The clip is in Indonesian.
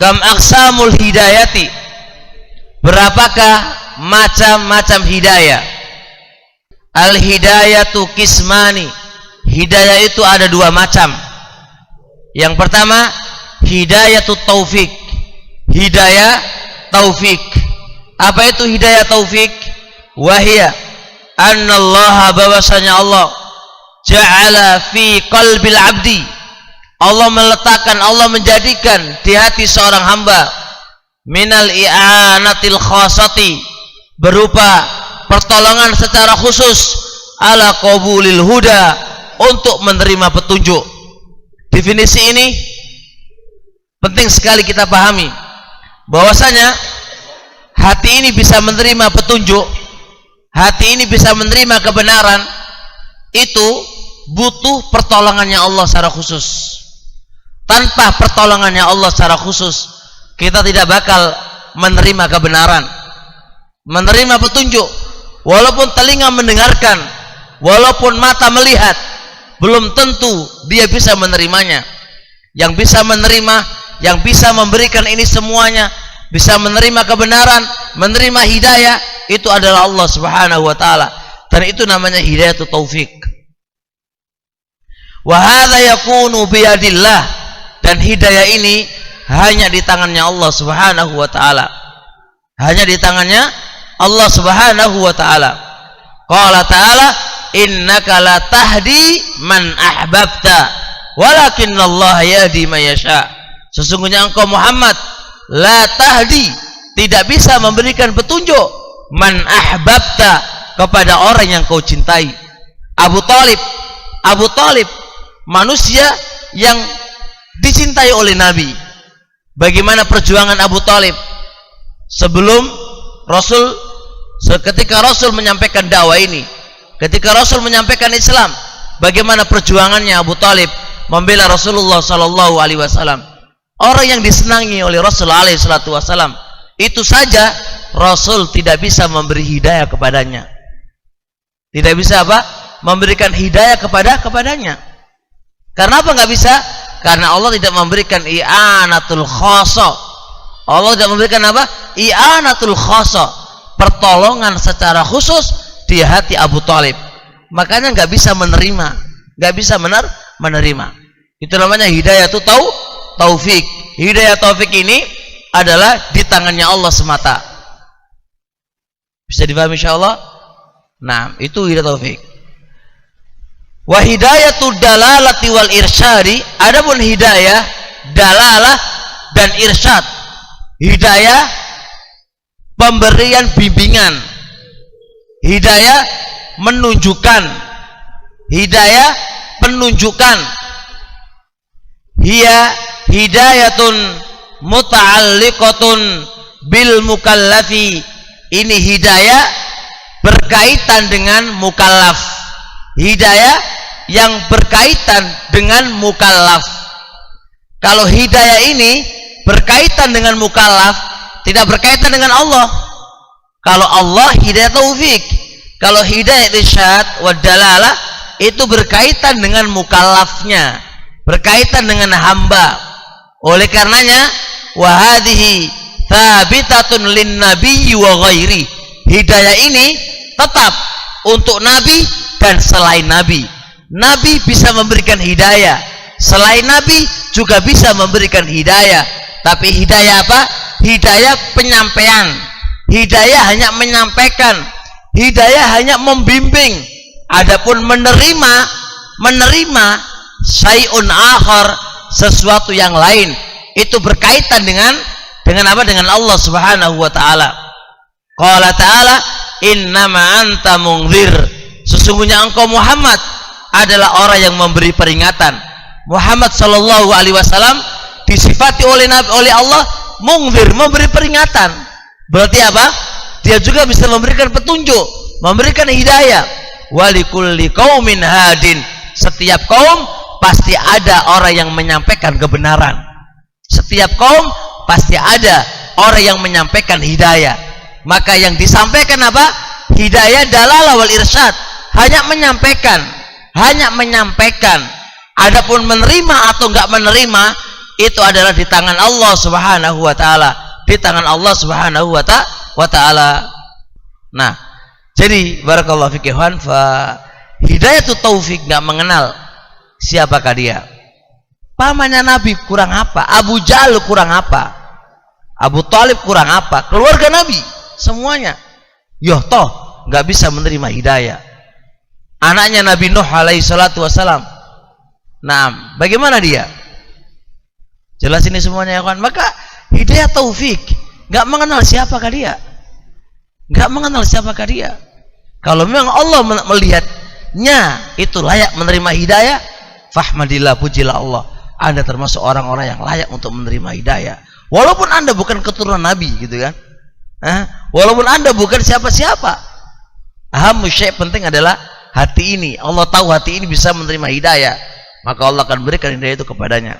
Kam aqsamul hidayati, berapakah macam-macam hidayah? Al hidayatu kismani, hidayah itu ada dua macam. Yang pertama hidayatut taufik, hidayah taufik. Apa itu hidayah taufik? Wahia annallaha, bahwasanya Allah ja'ala fi qalbil abdi, Allah meletakkan, Allah menjadikan di hati seorang hamba minal i'anatil khasati, berupa pertolongan secara khusus ala qabulil huda, untuk menerima petunjuk. Definisi ini penting sekali kita pahami, bahwasanya hati ini bisa menerima petunjuk, hati ini bisa menerima kebenaran, itu butuh pertolongannya Allah secara khusus. Tanpa pertolongannya Allah secara khusus, kita tidak bakal menerima kebenaran, menerima petunjuk. Walaupun telinga mendengarkan, walaupun mata melihat, belum tentu dia bisa menerimanya. Yang bisa menerima, yang bisa memberikan ini semuanya, bisa menerima kebenaran, menerima hidayah, itu adalah Allah Subhanahu wa taala. Dan itu namanya hidayatut taufik. Wa hadza yakunu biyadillah, dan hidayah ini hanya di tangannya Allah Subhanahu wa taala. Hanya di tangannya Allah Subhanahu wa taala. Qala ta'ala, innaka la tahdi man ahbabta walakinnallaha yahdi man yasha. Sesungguhnya engkau Muhammad la tahdi, tidak bisa memberikan petunjuk, man ahbabta, kepada orang yang kau cintai. Abu Talib manusia yang dicintai oleh Nabi. Bagaimana perjuangan Abu Talib sebelum Rasul, ketika Rasul menyampaikan dakwah ini, ketika Rasul menyampaikan Islam, bagaimana perjuangannya Abu Talib membela Rasulullah sallallahu alaihi wasallam. Orang yang disenangi oleh Rasul alaihi salatu wasallam, itu saja Rasul tidak bisa memberi hidayah kepadanya. Tidak bisa apa? Memberikan hidayah kepadanya. Karena apa nggak bisa? Karena Allah tidak memberikan i'anatul khassa. Allah tidak memberikan apa? I'anatul khassa, pertolongan secara khusus di hati Abu Talib. Makanya nggak bisa menerima, nggak bisa menerima. Itu namanya hidayatut taufik. Hidayah taufik ini adalah di tangannya Allah semata. Bisa dipahami insyaallah? Nah, itu hidayah taufik. Wa hidayatud dalalati wal irsyadi, adapun hidayah dalalah dan irsyad, hidayah pemberian bimbingan, hidayah menunjukkan, hidayah penunjukan, hiya hidayatun muta'alliqatun bil mukallafi, ini hidayah berkaitan dengan mukallaf, hidayah yang berkaitan dengan mukallaf. Kalau hidayah ini berkaitan dengan mukallaf, tidak berkaitan dengan Allah. Kalau Allah hidayah taufik, kalau hidayah irsyad wa dalalah itu berkaitan dengan mukallafnya, berkaitan dengan hamba. Oleh karenanya wa hadhihi thabitatun lin nabiyyi wa ghairi, hidayah ini tetap untuk nabi dan selain nabi. Nabi bisa memberikan hidayah, selain nabi juga bisa memberikan hidayah. Tapi hidayah apa? Hidayah penyampaian. Hidayah hanya menyampaikan, hidayah hanya membimbing. Adapun menerima syai'un akhar, sesuatu yang lain, itu berkaitan dengan apa? Dengan Allah Subhanahu wa taala. Qala ta'ala, innama anta munzir, sesungguhnya engkau Muhammad adalah orang yang memberi peringatan. Muhammad sallallahu alaihi wasallam disifati oleh Allah munzir, memberi peringatan. Berarti apa? Dia juga bisa memberikan petunjuk, memberikan hidayah. Walikulli qaumin hadin, setiap kaum pasti ada orang yang menyampaikan kebenaran. Setiap kaum pasti ada orang yang menyampaikan hidayah. Maka yang disampaikan apa? Hidayah dalalah wal irsyad, hanya menyampaikan. Adapun menerima atau enggak menerima, itu adalah di tangan Allah Subhanahu wa taala, di tangan Allah Subhanahu wa taala. Nah, jadi barakallahu fik ikhwan, fa hidayatut taufik, enggak mengenal siapakah dia. Pamannya Nabi kurang apa? Abu Jahal kurang apa? Abu Thalib kurang apa? Keluarga Nabi semuanya. Yoh toh enggak bisa menerima hidayah. Anaknya Nabi Nuh alaihi salatu wasalam. Nah, bagaimana dia? Jelas ini semuanya ya kawan. Maka hidayah taufik, enggak mengenal siapakah dia. Enggak mengenal siapakah dia. Kalau memang Allah melihatnya itu layak menerima hidayah, fahmadillah, pujilah Allah, Anda termasuk orang-orang yang layak untuk menerima hidayah. Walaupun Anda bukan keturunan Nabi gitu kan. Walaupun Anda bukan siapa-siapa. Ahamu syai' penting adalah hati ini. Allah tahu hati ini bisa menerima hidayah, maka Allah akan berikan hidayah itu kepadanya.